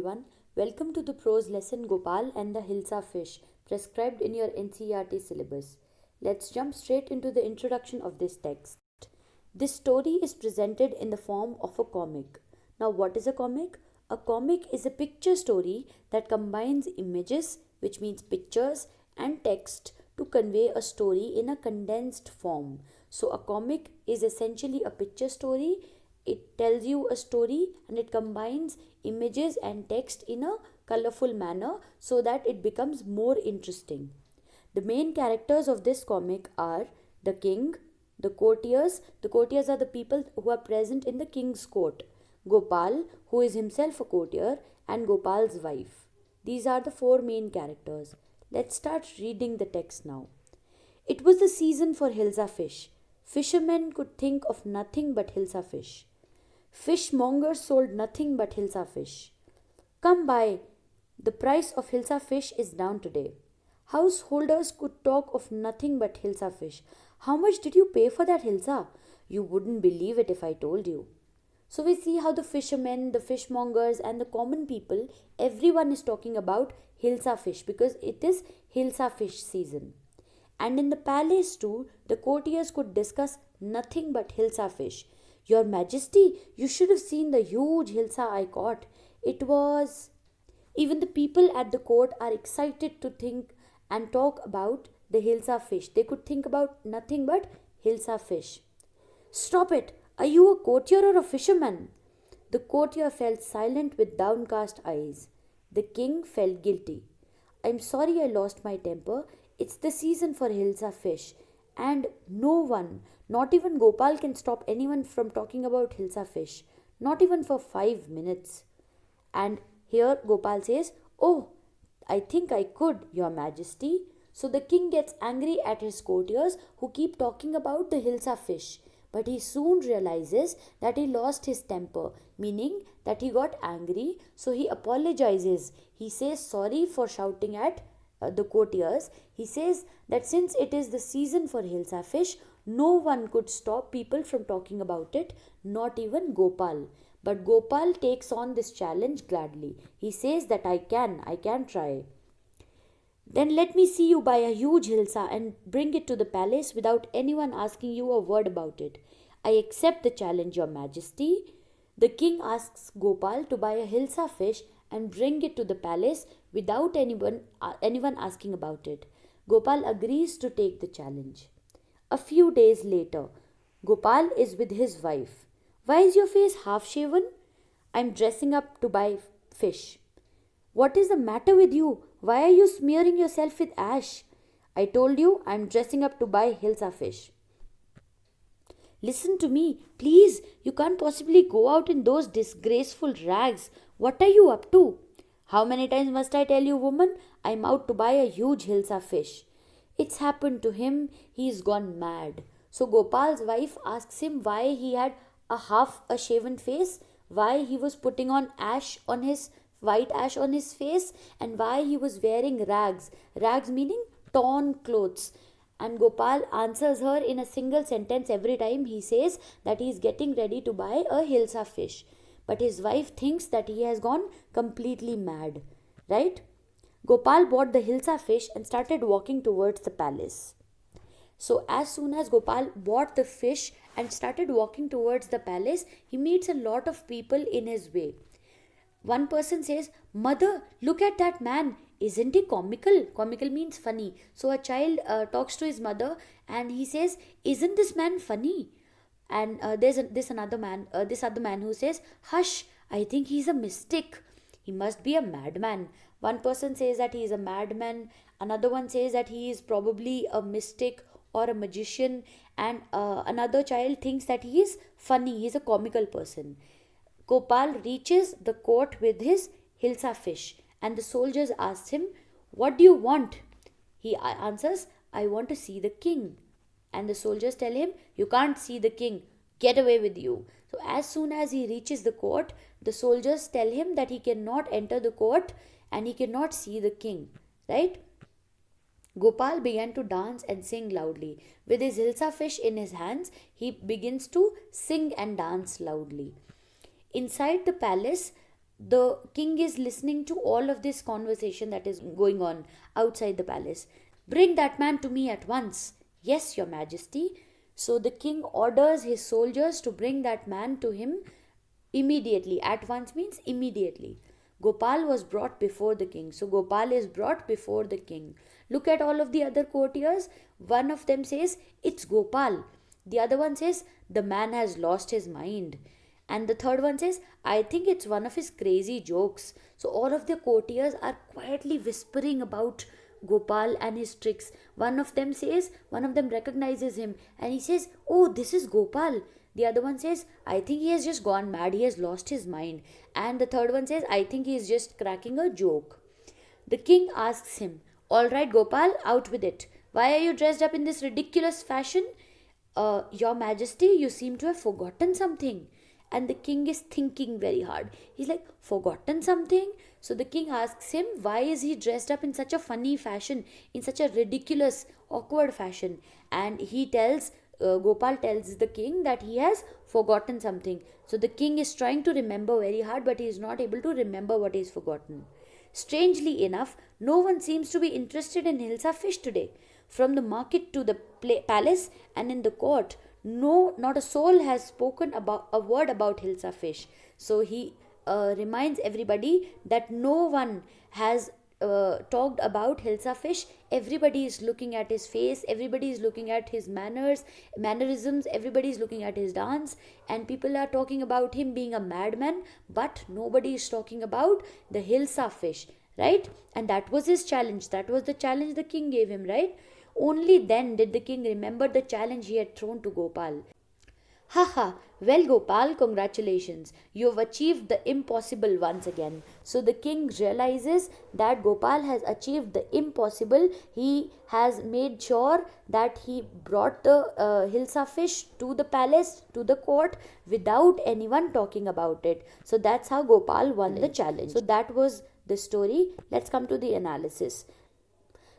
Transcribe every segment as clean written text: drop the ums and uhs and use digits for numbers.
everyone. Welcome to the prose lesson Gopal and the Hilsa Fish, prescribed in your NCERT syllabus. Let's jump straight into the introduction of this text. This story is presented in the form of a comic. Now, what is a comic? A comic is a picture story that combines images, which means pictures, and text to convey a story in a condensed form. So, a comic is essentially a picture story. It tells you a story and it combines images and text in a colorful manner so that it becomes more interesting. The main characters of this comic are the king, the courtiers. The courtiers are the people who are present in the king's court. Gopal, who is himself a courtier, and Gopal's wife. These are the four main characters. Let's start reading the text now. It was the season for Hilsa fish. Fishermen could think of nothing but Hilsa fish. Fishmongers sold nothing but Hilsa fish. Come by, the price of Hilsa fish is down today. Householders could talk of nothing but Hilsa fish. How much did you pay for that Hilsa? You wouldn't believe it if I told you. So we see how the fishermen, the fishmongers, and the common people, everyone is talking about Hilsa fish because it is Hilsa fish season. And in the palace too, the courtiers could discuss nothing but Hilsa fish. Your Majesty, you should have seen the huge Hilsa I caught. It was. Even the people at the court are excited to think and talk about the Hilsa fish. They could think about nothing but Hilsa fish. Stop it! Are you a courtier or a fisherman? The courtier fell silent with downcast eyes. The king felt guilty. I'm sorry I lost my temper. It's the season for Hilsa fish. And no one, not even Gopal, can stop anyone from talking about Hilsa fish. Not even for 5 minutes. And here Gopal says, Oh, I think I could, Your Majesty. So the king gets angry at his courtiers who keep talking about the Hilsa fish. But he soon realizes that he lost his temper, meaning that he got angry. So he apologizes. He says sorry for shouting at the courtiers. He says that since it is the season for Hilsa fish, no one could stop people from talking about it, not even Gopal. But Gopal takes on this challenge gladly. He says that I can try. Then let me see you buy a huge Hilsa and bring it to the palace without anyone asking you a word about it. I accept the challenge, Your Majesty. The king asks Gopal to buy a Hilsa fish and bring it to the palace without anyone asking about it. Gopal agrees to take the challenge. A few days later, Gopal is with his wife. Why is your face half shaven? I'm dressing up to buy fish. What is the matter with you? Why are you smearing yourself with ash? I told you I'm dressing up to buy Hilsa fish. Listen to me, please. You can't possibly go out in those disgraceful rags. What are you up to? How many times must I tell you, woman? I'm out to buy a huge Hilsa fish. It's happened to him. He's gone mad. So Gopal's wife asks him why he had a shaven face, why he was putting on white ash on his face, and why he was wearing rags. Rags meaning torn clothes. And Gopal answers her in a single sentence every time. He says that he is getting ready to buy a Hilsa fish. But his wife thinks that he has gone completely mad. Right? Gopal bought the Hilsa fish and started walking towards the palace. So as soon as Gopal bought the fish and started walking towards the palace, he meets a lot of people in his way. One person says, Mother, look at that man. Isn't he comical? Comical means funny. So a child talks to his mother and he says, Isn't this man funny? And this other man who says, Hush, I think he's a mystic. He must be a madman. One person says that he is a madman. Another one says that he is probably a mystic or a magician. And another child thinks that he is funny. He is a comical person. Gopal reaches the court with his Hilsa fish and the soldiers ask him, What do you want? He answers, I want to see the king. And the soldiers tell him, You can't see the king. Get away with you. So as soon as he reaches the court, the soldiers tell him that he cannot enter the court and he cannot see the king. Right? Gopal began to dance and sing loudly. With his Hilsa fish in his hands, he begins to sing and dance loudly. Inside the palace, the king is listening to all of this conversation that is going on outside the palace. Bring that man to me at once. Yes, your majesty. So the king orders his soldiers to bring that man to him immediately. At once means immediately. Gopal was brought before the king. So Gopal is brought before the king. Look at all of the other courtiers. One of them says, "It's Gopal." The other one says, "The man has lost his mind." And the third one says, "I think it's one of his crazy jokes." So all of the courtiers are quietly whispering about Gopal and his tricks. One of them says, one of them recognizes him and he says, "Oh, this is Gopal." The other one says, "I think he has just gone mad. He has lost his mind." And the third one says, "I think he is just cracking a joke." The king asks him, "All right, Gopal, out with it. Why are you dressed up in this ridiculous fashion? Your Majesty, you seem to have forgotten something." And the king is thinking very hard. He's like, "Forgotten something?" So the king asks him, why is he dressed up in such a funny fashion, in such a ridiculous, awkward fashion? And Gopal tells the king that he has forgotten something. So the king is trying to remember very hard, but he is not able to remember what he has forgotten. Strangely enough, no one seems to be interested in Hilsa fish today. From the market to the palace and in the court, no, not a soul has spoken about a word about Hilsa fish. So he reminds everybody that no one has talked about Hilsa fish. Everybody is looking at his face, everybody is looking at his mannerisms, everybody is looking at his dance, and people are talking about him being a madman, but nobody is talking about the Hilsa fish, right? And that was his challenge. That was the challenge the king gave him, right? Only then did the king remember the challenge he had thrown to Gopal. Haha, well, Gopal, congratulations. You've achieved the impossible once again. So the king realizes that Gopal has achieved the impossible. He has made sure that he brought the Hilsa fish to the palace, to the court, without anyone talking about it. So that's how Gopal won the challenge. So that was the story. Let's come to the analysis.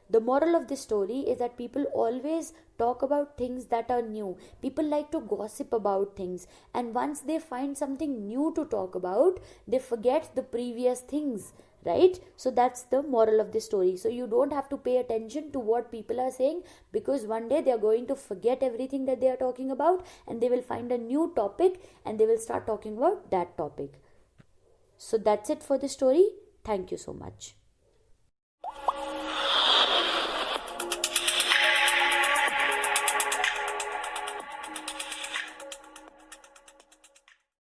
The moral of this story is that people always talk about things that are new. People like to gossip about things, and once they find something new to talk about, they forget the previous things, right? So that's the moral of this story. So you don't have to pay attention to what people are saying, because one day they are going to forget everything that they are talking about, and they will find a new topic and they will start talking about that topic. So that's it for the story. Thank you so much.